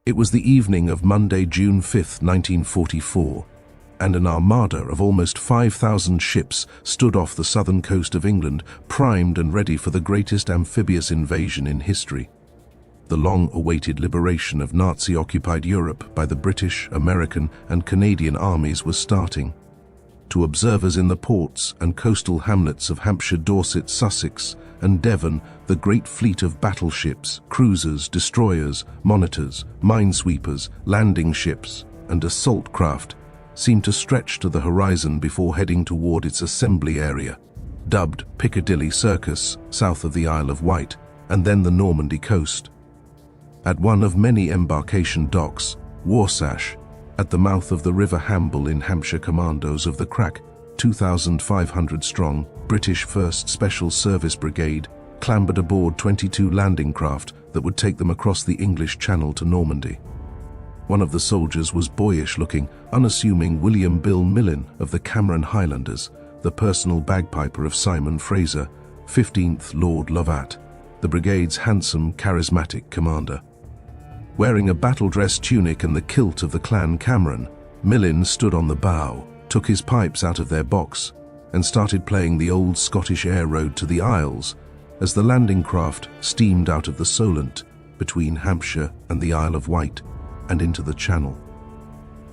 It was the evening of Monday, June 5, 1944, and an armada of almost 5,000 ships stood off the southern coast of England, primed and ready for the greatest amphibious invasion in history. The long-awaited liberation of Nazi-occupied Europe by the British, American, and Canadian armies was starting. To observers in the ports and coastal hamlets of Hampshire, Dorset, Sussex, and Devon, the great fleet of battleships, cruisers, destroyers, monitors, minesweepers, landing ships, and assault craft seemed to stretch to the horizon before heading toward its assembly area, dubbed Piccadilly Circus, south of the Isle of Wight, and then the Normandy coast. At one of many embarkation docks, Warsash, at the mouth of the River Hamble in Hampshire, commandos of the crack 2,500-strong British 1st Special Service Brigade clambered aboard 22 landing craft that would take them across the English Channel to Normandy. One of the soldiers was boyish-looking, unassuming William Bill Millin of the Cameron Highlanders, the personal bagpiper of Simon Fraser, 15th Lord Lovat, the brigade's handsome, charismatic commander. Wearing a battle-dress tunic and the kilt of the clan Cameron, Millin stood on the bow, took his pipes out of their box, and started playing the old Scottish air road to the Isles as the landing craft steamed out of the Solent between Hampshire and the Isle of Wight and into the Channel.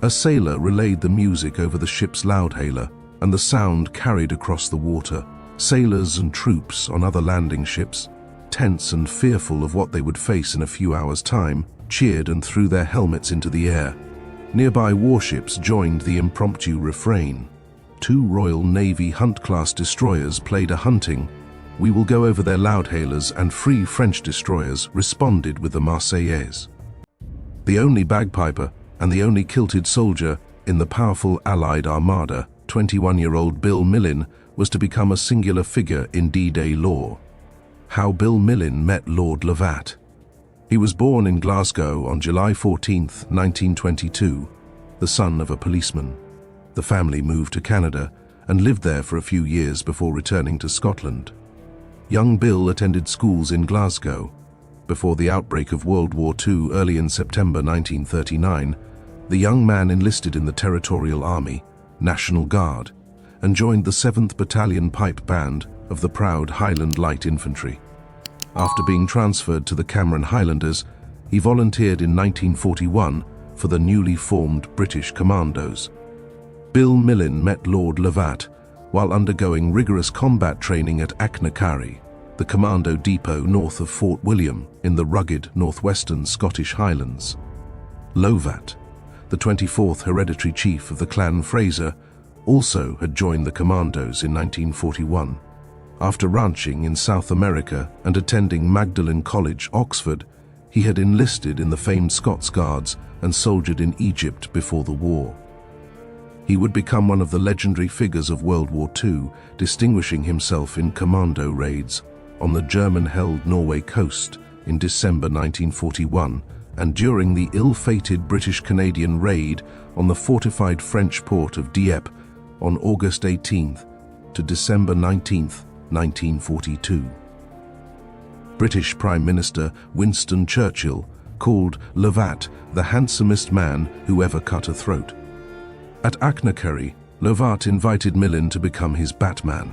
A sailor relayed the music over the ship's loudhailer, and the sound carried across the water. Sailors and troops on other landing ships, tense and fearful of what they would face in a few hours' time, cheered and threw their helmets into the air. Nearby warships joined the impromptu refrain. 2 Royal Navy Hunt-class destroyers played a hunting. "We will go over their loudhailers," and 3 French destroyers responded with the Marseillaise. The only bagpiper and the only kilted soldier in the powerful Allied armada, 21-year-old Bill Millin, was to become a singular figure in D-Day lore. How Bill Millin met Lord Lovat. He was born in Glasgow on July 14, 1922, the son of a policeman. The family moved to Canada and lived there for a few years before returning to Scotland. Young Bill attended schools in Glasgow. Before the outbreak of World War II early in September 1939, the young man enlisted in the Territorial Army, National Guard, and joined the 7th Battalion Pipe Band of the proud Highland Light Infantry. After being transferred to the Cameron Highlanders, he volunteered in 1941 for the newly formed British Commandos. Bill Millin met Lord Lovat while undergoing rigorous combat training at Achnacarry, the commando depot north of Fort William in the rugged northwestern Scottish Highlands. Lovat, the 24th hereditary chief of the clan Fraser, also had joined the commandos in 1941. After ranching in South America and attending Magdalen College, Oxford, he had enlisted in the famed Scots Guards and soldiered in Egypt before the war. He would become one of the legendary figures of World War II, distinguishing himself in commando raids on the German-held Norway coast in December 1941 and during the ill-fated British-Canadian raid on the fortified French port of Dieppe on August 18th to December 19th, 1942. British Prime Minister Winston Churchill called Lovat the handsomest man who ever cut a throat. At Achnacarry, Lovat invited Millin to become his Batman.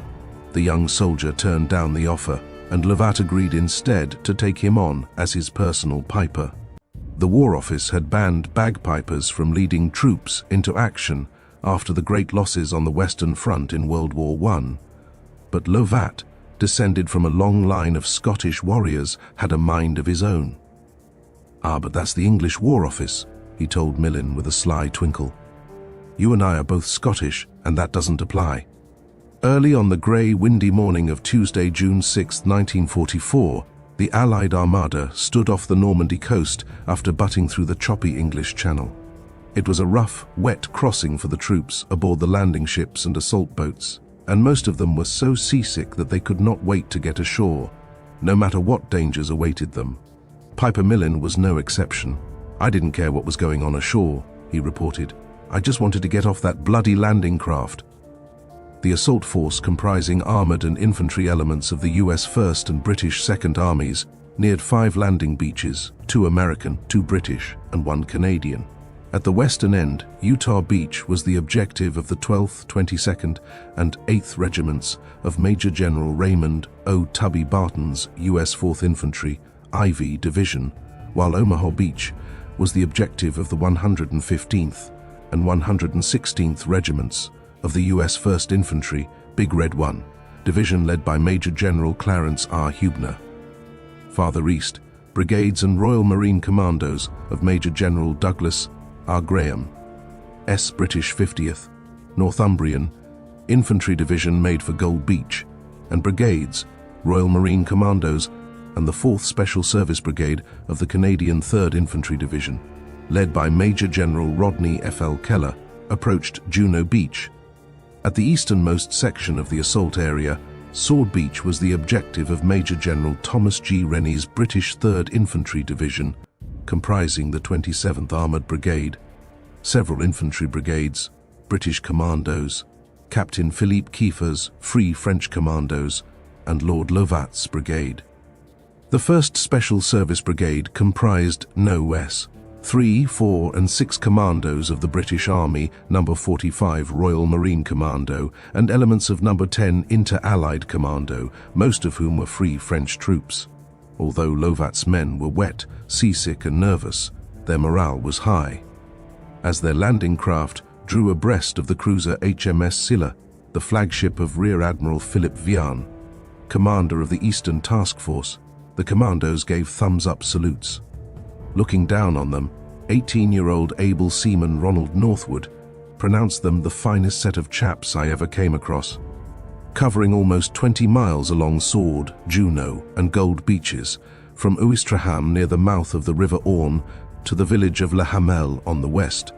The young soldier turned down the offer, and Lovat agreed instead to take him on as his personal piper. The War Office had banned bagpipers from leading troops into action after the great losses on the Western Front in World War I. But Lovat, descended from a long line of Scottish warriors, had a mind of his own. "Ah, but that's the English War Office," he told Millin with a sly twinkle. "You and I are both Scottish, and that doesn't apply." Early on the grey, windy morning of Tuesday, June 6, 1944, the Allied armada stood off the Normandy coast after butting through the choppy English Channel. It was a rough, wet crossing for the troops aboard the landing ships and assault boats, and most of them were so seasick that they could not wait to get ashore, no matter what dangers awaited them. Piper Millin was no exception. "I didn't care what was going on ashore," he reported. "I just wanted to get off that bloody landing craft." The assault force, comprising armored and infantry elements of the US 1st and British 2nd Armies, neared 5 landing beaches, 2 American, 2 British, and 1 Canadian. At the western end, Utah Beach was the objective of the 12th, 22nd, and 8th Regiments of Major General Raymond O. Tubby Barton's U.S. 4th Infantry, Ivy Division, while Omaha Beach was the objective of the 115th and 116th Regiments of the U.S. 1st Infantry, Big Red 1, Division led by Major General Clarence R. Hubner. Farther east, brigades and Royal Marine Commandos of Major General Douglas R. Graham, S. British 50th, Northumbrian, Infantry Division made for Gold Beach, and brigades, Royal Marine Commandos, and the 4th Special Service Brigade of the Canadian 3rd Infantry Division, led by Major General Rodney F. L. Keller, approached Juno Beach. At the easternmost section of the assault area, Sword Beach was the objective of Major General Thomas G. Rennie's British 3rd Infantry Division, comprising the 27th Armoured Brigade, several infantry brigades, British Commandos, Captain Philippe Kieffer's Free French Commandos, and Lord Lovat's brigade. The 1st Special Service Brigade comprised No.S. 3, 4, and 6 commandos of the British Army, No. 45 Royal Marine Commando, and elements of No. 10 Inter-Allied Commando, most of whom were Free French troops. Although Lovat's men were wet, seasick, and nervous, their morale was high. As their landing craft drew abreast of the cruiser HMS Scylla, the flagship of Rear Admiral Philip Vian, commander of the Eastern Task Force, the commandos gave thumbs-up salutes. Looking down on them, 18-year-old able seaman Ronald Northwood pronounced them the finest set of chaps I ever came across. Covering almost 20 miles along Sword, Juno, and Gold beaches, from Ouistreham near the mouth of the River Orne to the village of La Hamel on the west,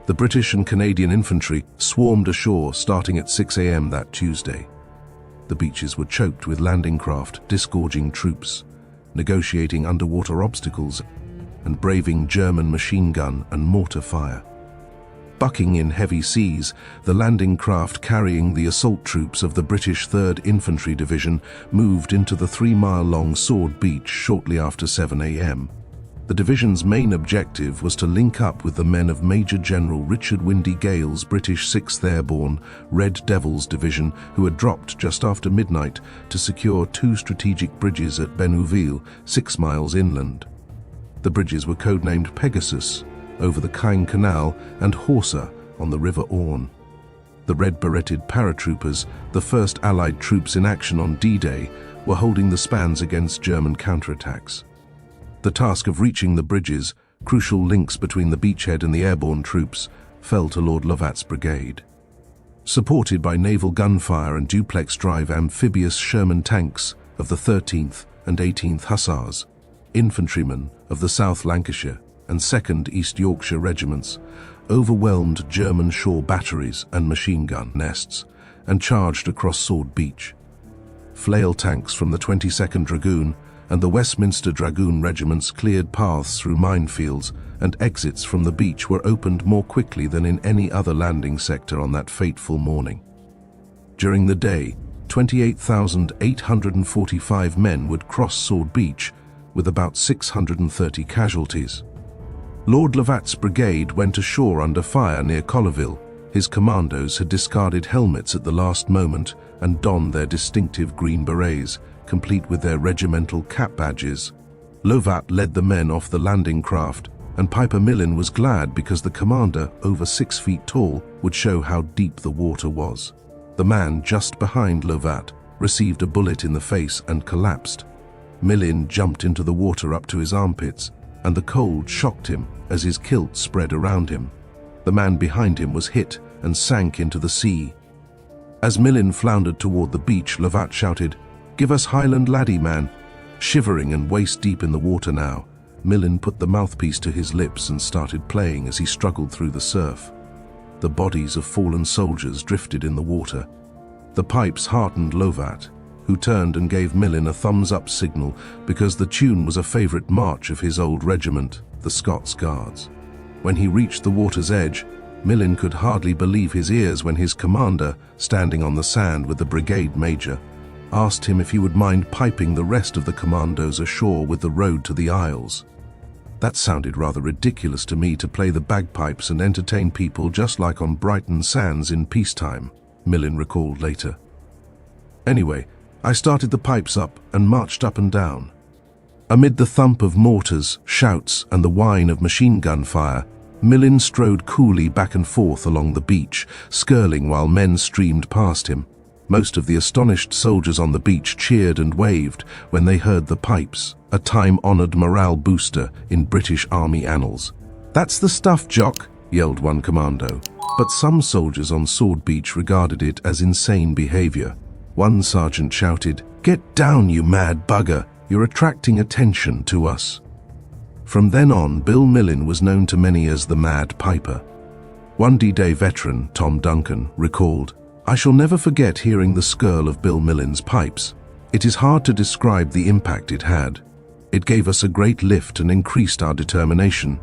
the British and Canadian infantry swarmed ashore starting at 6 a.m. that Tuesday. The beaches were choked with landing craft disgorging troops, negotiating underwater obstacles, and braving German machine gun and mortar fire. Bucking in heavy seas, the landing craft carrying the assault troops of the British 3rd Infantry Division moved into the 3-mile-long Sword Beach shortly after 7 a.m. The division's main objective was to link up with the men of Major General Richard Windy Gale's British 6th Airborne Red Devils Division, who had dropped just after midnight to secure 2 strategic bridges at Benouville, 6 miles inland. The bridges were codenamed Pegasus over the Caen Canal and Horsa on the River Orne. The red-beretted paratroopers, the first Allied troops in action on D-Day, were holding the spans against German counterattacks. The task of reaching the bridges, crucial links between the beachhead and the airborne troops, fell to Lord Lovat's brigade. Supported by naval gunfire and duplex-drive amphibious Sherman tanks of the 13th and 18th Hussars, infantrymen of the South Lancashire and 2nd East Yorkshire regiments overwhelmed German shore batteries and machine gun nests and charged across Sword Beach. Flail tanks from the 22nd Dragoon and the Westminster Dragoon regiments cleared paths through minefields, and exits from the beach were opened more quickly than in any other landing sector on that fateful morning. During the day, 28,845 men would cross Sword Beach, with about 630 casualties. Lord Lovat's brigade went ashore under fire near Colleville. His commandos had discarded helmets at the last moment and donned their distinctive green berets, complete with their regimental cap badges. Lovat led the men off the landing craft, and Piper Millin was glad because the commander, over 6 feet tall, would show how deep the water was. The man just behind Lovat received a bullet in the face and collapsed. Millin jumped into the water up to his armpits, and the cold shocked him as his kilt spread around him. The man behind him was hit and sank into the sea. As Millin floundered toward the beach, Lovat shouted, "Give us Highland, Laddie, man." Shivering and waist-deep in the water now, Millin put the mouthpiece to his lips and started playing as he struggled through the surf. The bodies of fallen soldiers drifted in the water. The pipes heartened Lovat, who turned and gave Millin a thumbs-up signal because the tune was a favorite march of his old regiment, the Scots Guards. When he reached the water's edge, Millin could hardly believe his ears when his commander, standing on the sand with the brigade major, asked him if he would mind piping the rest of the commandos ashore with the road to the Isles. That sounded rather ridiculous to me, to play the bagpipes and entertain people just like on Brighton Sands in peacetime, Millin recalled later. Anyway, I started the pipes up and marched up and down. Amid the thump of mortars, shouts, and the whine of machine gun fire, Millin strode coolly back and forth along the beach, skirling while men streamed past him. Most of the astonished soldiers on the beach cheered and waved when they heard the pipes, a time-honored morale booster in British Army annals. "That's the stuff, Jock," yelled one commando. But some soldiers on Sword Beach regarded it as insane behavior. One sergeant shouted, "Get down, you mad bugger! You're attracting attention to us." From then on, Bill Millin was known to many as the Mad Piper. One D-Day veteran, Tom Duncan, recalled, "I shall never forget hearing the skirl of Bill Millin's pipes. It is hard to describe the impact it had. It gave us a great lift and increased our determination.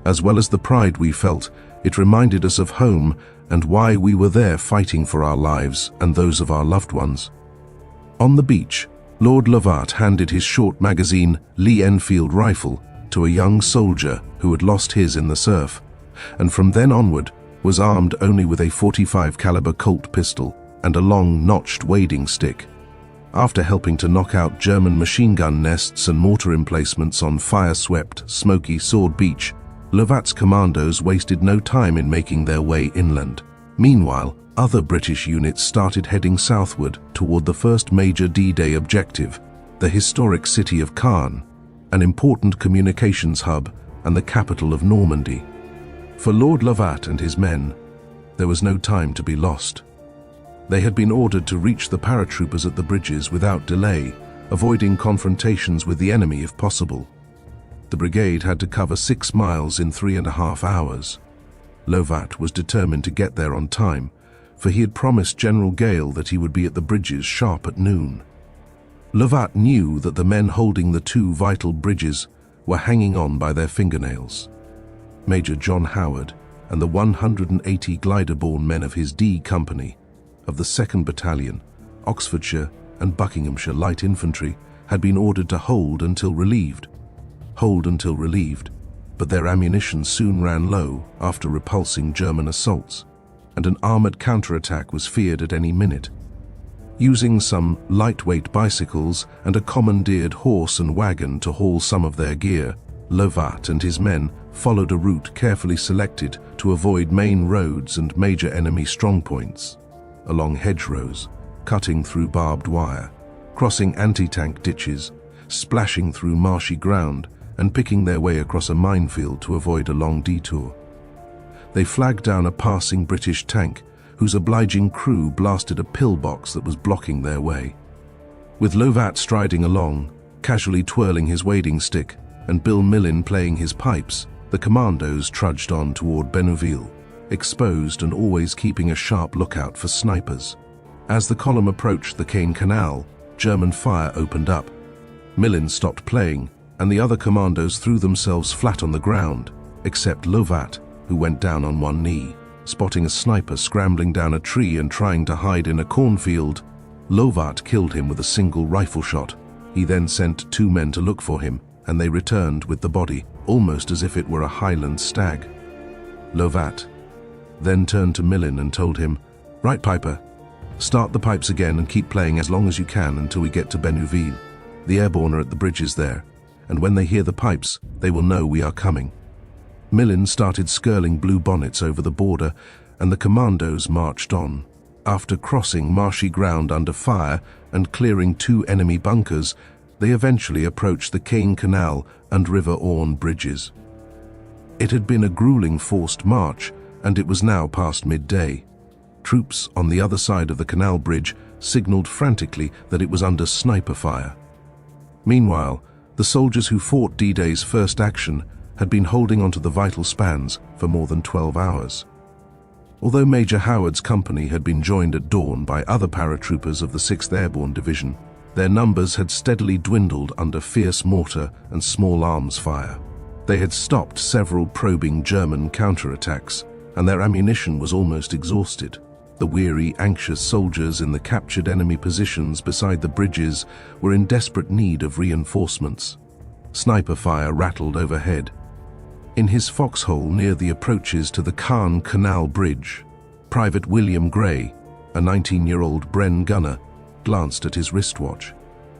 As well as the pride we felt, it reminded us of home and why we were there fighting for our lives and those of our loved ones." On the beach, Lord Lovat handed his short magazine Lee Enfield rifle to a young soldier who had lost his in the surf, and from then onward was armed only with a .45 caliber Colt pistol and a long, notched wading stick. After helping to knock out German machine gun nests and mortar emplacements on fire-swept, smoky Sword Beach, Lovat's commandos wasted no time in making their way inland. Meanwhile, other British units started heading southward toward the first major D-Day objective, the historic city of Caen, an important communications hub and the capital of Normandy. For Lord Lovat and his men, there was no time to be lost. They had been ordered to reach the paratroopers at the bridges without delay, avoiding confrontations with the enemy if possible. The brigade had to cover 6 miles in 3.5 hours. Lovat was determined to get there on time, for he had promised General Gale that he would be at the bridges sharp at noon. Lovat knew that the men holding the 2 vital bridges were hanging on by their fingernails. Major John Howard and the 180 glider-borne men of his D Company, of the 2nd Battalion, Oxfordshire and Buckinghamshire Light Infantry, had been ordered to hold until relieved. But their ammunition soon ran low after repulsing German assaults, and an armoured counterattack was feared at any minute. Using some lightweight bicycles and a commandeered horse and wagon to haul some of their gear, Lovat and his men followed a route carefully selected to avoid main roads and major enemy strongpoints, along hedgerows, cutting through barbed wire, crossing anti-tank ditches, splashing through marshy ground, and picking their way across a minefield to avoid a long detour. They flagged down a passing British tank, whose obliging crew blasted a pillbox that was blocking their way. With Lovat striding along, casually twirling his wading stick, and Bill Millin playing his pipes, the commandos trudged on toward Benouville, exposed and always keeping a sharp lookout for snipers. As the column approached the Caen Canal, German fire opened up. Millin stopped playing, and the other commandos threw themselves flat on the ground, except Lovat, who went down on one knee. Spotting a sniper scrambling down a tree and trying to hide in a cornfield, Lovat killed him with a single rifle shot. He then sent 2 men to look for him, and they returned with the body, almost as if it were a Highland stag. Lovat then turned to Millin and told him, "Right, Piper, start the pipes again and keep playing as long as you can until we get to Benouville. The airborne are at the bridges there, and when they hear the pipes, they will know we are coming." Millin started skirling blue bonnets over the border, and the commandos marched on. After crossing marshy ground under fire and clearing 2 enemy bunkers, they eventually approached the Caen Canal and River Orne bridges. It had been a grueling forced march, and it was now past midday. Troops on the other side of the canal bridge signaled frantically that it was under sniper fire. Meanwhile, the soldiers who fought D-Day's first action had been holding onto the vital spans for more than 12 hours. Although Major Howard's company had been joined at dawn by other paratroopers of the 6th Airborne Division, their numbers had steadily dwindled under fierce mortar and small arms fire. They had stopped several probing German counterattacks, and their ammunition was almost exhausted. The weary, anxious soldiers in the captured enemy positions beside the bridges were in desperate need of reinforcements. Sniper fire rattled overhead. In his foxhole near the approaches to the Caen Canal Bridge, Private William Gray, a 19-year-old Bren gunner, glanced at his wristwatch.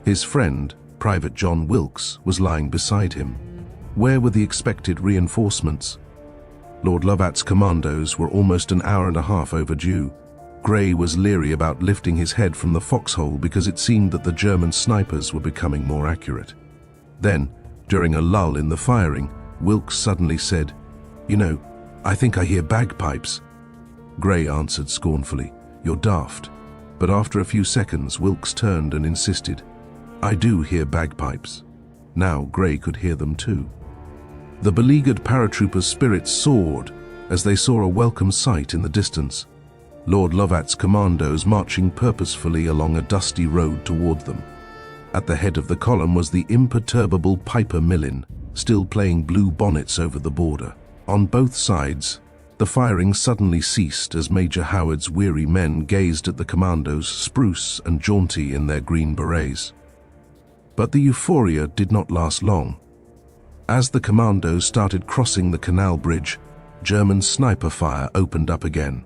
His friend, Private John Wilkes, was lying beside him. Where were the expected reinforcements? Lord Lovat's commandos were almost an hour and a half overdue. Gray was leery about lifting his head from the foxhole because it seemed that the German snipers were becoming more accurate. Then, during a lull in the firing, Wilkes suddenly said, "You know, I think I hear bagpipes." Gray answered scornfully, "You're daft." But after a few seconds, Wilkes turned and insisted, "I do hear bagpipes." Now Gray could hear them too. The beleaguered paratroopers' spirits soared as they saw a welcome sight in the distance: Lord Lovat's commandos marching purposefully along a dusty road toward them. At the head of the column was the imperturbable Piper Millin, still playing blue bonnets over the border. On both sides, the firing suddenly ceased as Major Howard's weary men gazed at the commandos, spruce and jaunty in their green berets. But the euphoria did not last long. As the commandos started crossing the canal bridge, German sniper fire opened up again.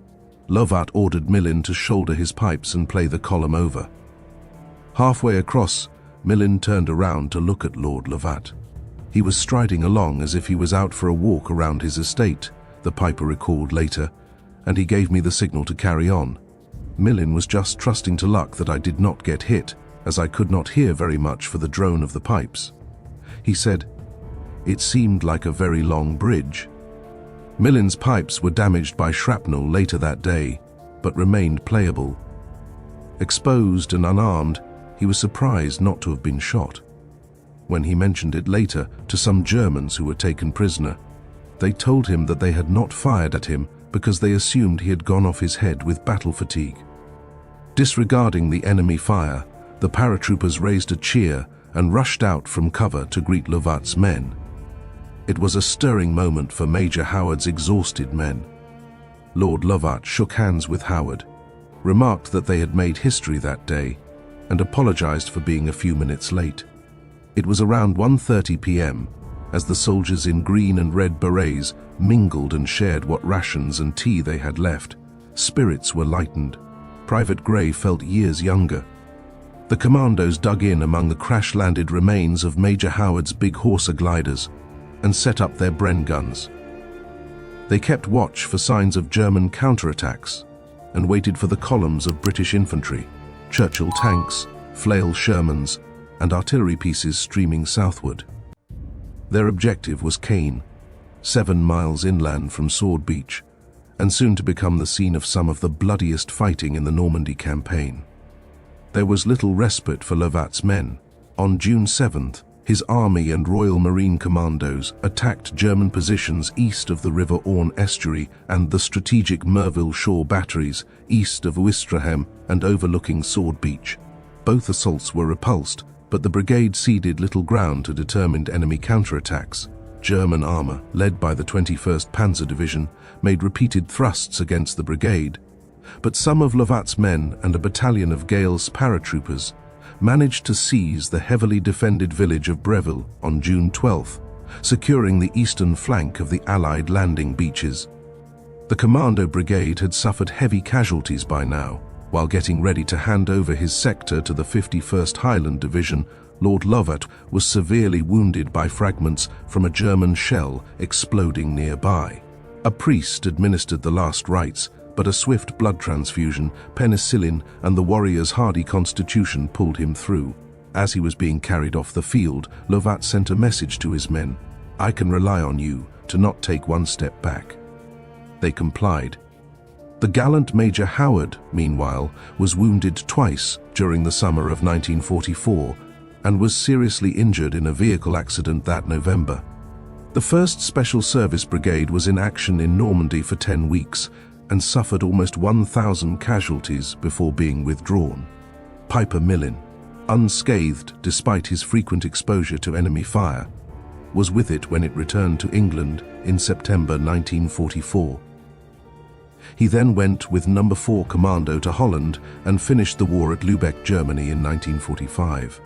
Lovat ordered Millin to shoulder his pipes and play the column over. Halfway across, Millin turned around to look at Lord Lovat. He was striding along as if he was out for a walk around his estate, the piper recalled later, and he gave me the signal to carry on. Millin was just trusting to luck that I did not get hit, as I could not hear very much for the drone of the pipes. He said, "It seemed like a very long bridge." Millin's pipes were damaged by shrapnel later that day, but remained playable. Exposed and unarmed, he was surprised not to have been shot. When he mentioned it later to some Germans who were taken prisoner, they told him that they had not fired at him because they assumed he had gone off his head with battle fatigue. Disregarding the enemy fire, the paratroopers raised a cheer and rushed out from cover to greet Lovat's men. It was a stirring moment for Major Howard's exhausted men. Lord Lovat shook hands with Howard, remarked that they had made history that day, and apologized for being a few minutes late. It was around 1:30 p.m. as the soldiers in green and red berets mingled and shared what rations and tea they had left. Spirits were lightened. Private Gray felt years younger. The commandos dug in among the crash-landed remains of Major Howard's big Horsa gliders and set up their Bren guns. They kept watch for signs of German counterattacks and waited for the columns of British infantry, Churchill tanks, flail Shermans, and artillery pieces streaming southward. Their objective was Caen, 7 miles inland from Sword Beach, and soon to become the scene of some of the bloodiest fighting in the Normandy campaign. There was little respite for Lovat's men. On June 7th, his Army and Royal Marine Commandos attacked German positions east of the River Orne estuary and the strategic Merville shore batteries east of Ouistreham and overlooking Sword Beach. Both assaults were repulsed, but the brigade ceded little ground to determined enemy counterattacks. German armor, led by the 21st Panzer Division, made repeated thrusts against the brigade, but some of Lovat's men and a battalion of Gale's paratroopers managed to seize the heavily defended village of Benouville on June 12th, securing the eastern flank of the Allied landing beaches. The Commando Brigade had suffered heavy casualties by now. While getting ready to hand over his sector to the 51st Highland Division, Lord Lovat was severely wounded by fragments from a German shell exploding nearby. A priest administered the last rites, but a swift blood transfusion, penicillin, and the warrior's hardy constitution pulled him through. As he was being carried off the field, Lovat sent a message to his men: "I can rely on you to not take one step back." They complied. The gallant Major Howard, meanwhile, was wounded twice during the summer of 1944 and was seriously injured in a vehicle accident that November. The 1st Special Service Brigade was in action in Normandy for 10 weeks and suffered almost 1,000 casualties before being withdrawn. Piper Millin, unscathed despite his frequent exposure to enemy fire, was with it when it returned to England in September 1944. He then went with No. 4 Commando to Holland and finished the war at Lubeck, Germany in 1945.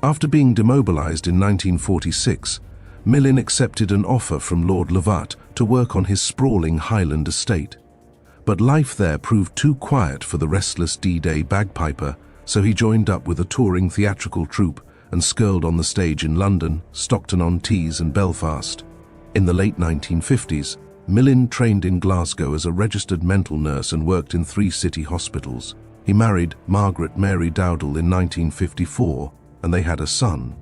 After being demobilized in 1946, Millin accepted an offer from Lord Lovat to work on his sprawling Highland estate. But life there proved too quiet for the restless D-Day bagpiper, so he joined up with a touring theatrical troupe and skirled on the stage in London, Stockton-on-Tees and Belfast. In the late 1950s, Millin trained in Glasgow as a registered mental nurse and worked in 3 city hospitals. He married Margaret Mary Dowdall in 1954, and they had a son.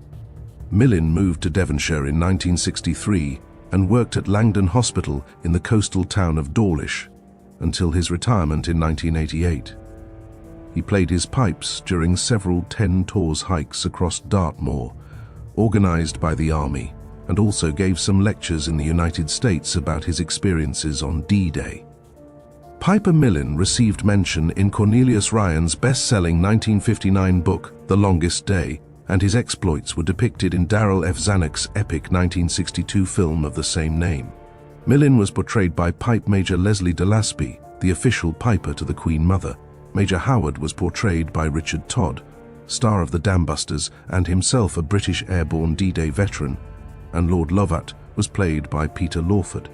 Millin moved to Devonshire in 1963 and worked at Langdon Hospital in the coastal town of Dawlish until his retirement in 1988. He played his pipes during several 10 Tours hikes across Dartmoor, organized by the Army, and also gave some lectures in the United States about his experiences on D-Day. Piper Millin received mention in Cornelius Ryan's best-selling 1959 book, The Longest Day, and his exploits were depicted in Darrell F. Zanuck's epic 1962 film of the same name. Millin was portrayed by Pipe Major Leslie Delaspy, the official piper to the Queen Mother. Major Howard was portrayed by Richard Todd, star of the Dambusters and himself a British airborne D-Day veteran, and Lord Lovat was played by Peter Lawford.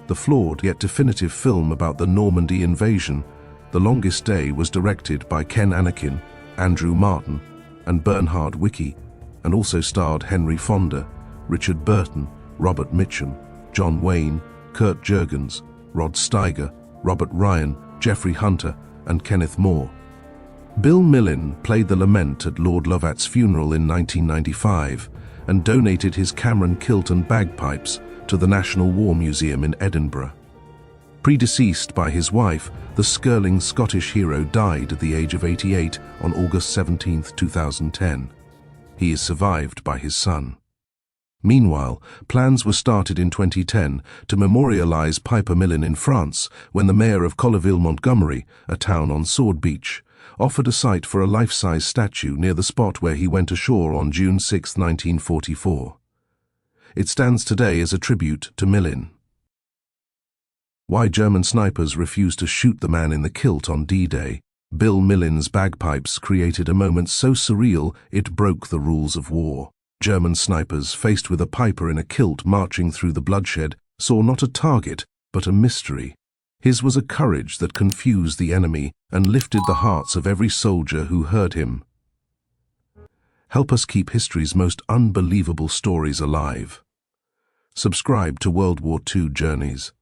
The flawed yet definitive film about the Normandy invasion, The Longest Day, was directed by Ken Anakin, Andrew Martin, and Bernhard Wicki, and also starred Henry Fonda, Richard Burton, Robert Mitchum, John Wayne, Kurt Jurgens, Rod Steiger, Robert Ryan, Jeffrey Hunter, and Kenneth Moore. Bill Millin played the lament at Lord Lovat's funeral in 1995 and donated his Cameron kilt and bagpipes to the National War Museum in Edinburgh. Predeceased by his wife, the skirling Scottish hero died at the age of 88 on August 17, 2010. He is survived by his son. Meanwhile, plans were started in 2010 to memorialize Piper Millin in France when the mayor of Colleville-Montgomery, a town on Sword Beach, offered a site for a life-size statue near the spot where he went ashore on June 6, 1944. It stands today as a tribute to Millin. Why German snipers refused to shoot the man in the kilt on D-Day. Bill Millin's bagpipes created a moment so surreal it broke the rules of war. German snipers, faced with a piper in a kilt marching through the bloodshed, saw not a target, but a mystery. His was a courage that confused the enemy and lifted the hearts of every soldier who heard him. Help us keep history's most unbelievable stories alive. Subscribe to World War II Journeys.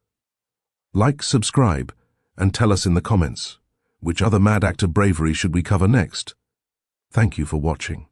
Like, subscribe, and tell us in the comments, which other mad act of bravery should we cover next? Thank you for watching.